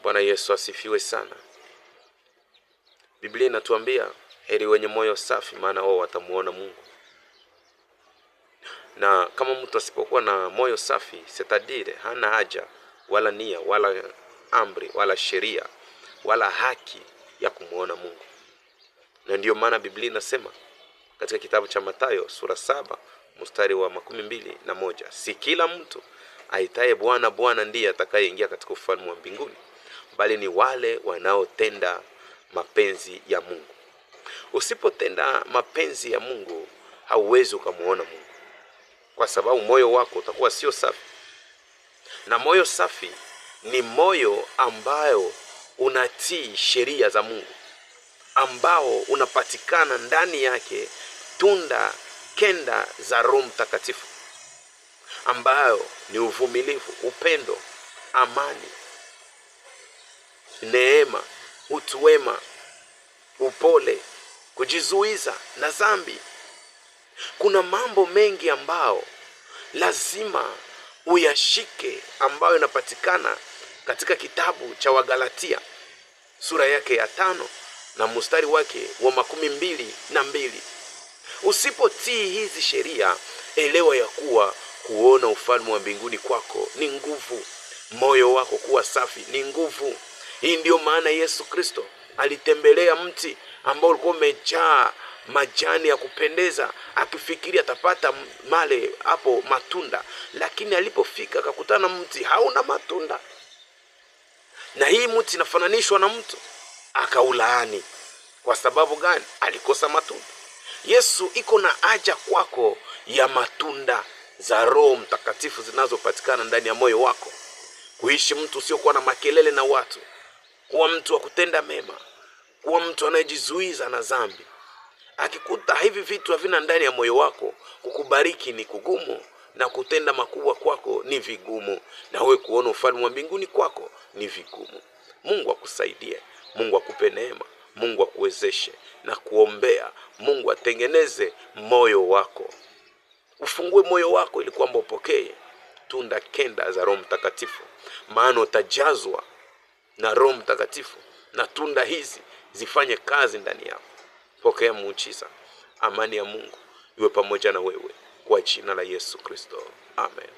Bwana Yesu asifiwe sana. Biblia inatuambia heri wenye moyo safi, maana wao watamuona Mungu. Na kama mtu asipokuwa na moyo safi, setadire hana haja wala nia wala amri wala sheria wala haki ya kumuona Mungu. Na ndiyo maana Biblia inasema katika kitabu cha Mathayo sura 7 mstari wa 21, si kila mtu aitaye Bwana Bwana ndiye atakayeingia katika ufalme wa mbinguni, bali ni wale wanaotenda mapenzi ya Mungu. Usipotenda mapenzi ya Mungu hauwezi kumuona Mungu, kwa sababu moyo wako utakuwa sio safi. Na moyo safi ni moyo ambayo unatii sheria za Mungu, ambao unapatikana ndani yake tunda kenda za Roho Mtakatifu, ambayo ni uvumilivu, upendo, amani, neema, utu wema, upole, kujizuiza na dhambi. Kuna mambo mengi ambao lazima uyashike, ambayo yanapatikana katika kitabu cha Wagalatia sura yake ya 5 na mstari wake wa 22. Usipotii hizi sheria, elewa ya kuwa kuona ufalme wa mbinguni kwako ni nguvu. Moyo wako kuwa safi ni nguvu. Hii ndio maana Yesu Kristo alitembelea mti ambao ulikuwa umejaa majani ya kupendeza, akifikiria atapata male hapo matunda, lakini alipofika akakutana mti hauna matunda. Na hii mti inafananishwa na mtu, akaulaani. Kwa sababu gani? Alikosa matunda. Yesu iko na haja kwako ya matunda za Roho Mtakatifu zinazopatikana ndani ya moyo wako. Kuishi mtu usiokuwa na makelele na watu, kuwa mtu wa kutenda mema, kuwa mtu anayejizuiza na dhambi. Akikuta hivi vitu havina ndani ya moyo wako, kukubariki ni kugumu, na kutenda makubwa kwako ni vigumu, na wewe kuona ufalme wa mbinguni kwako ni vigumu. Mungu akusaidie, Mungu akupe neema, Mungu akuwezeshe, na kuombea Mungu atengeneze moyo wako. Ufungue moyo wako ili kwamba upokee tunda kenda za Roho Mtakatifu, maana utajazwa na Roho Mtakatifu, na tunda hizi zifanye kazi ndani yako. Pokea muujiza. Amani ya Mungu iwe pamoja na wewe, kwa jina la Yesu Kristo. Amen.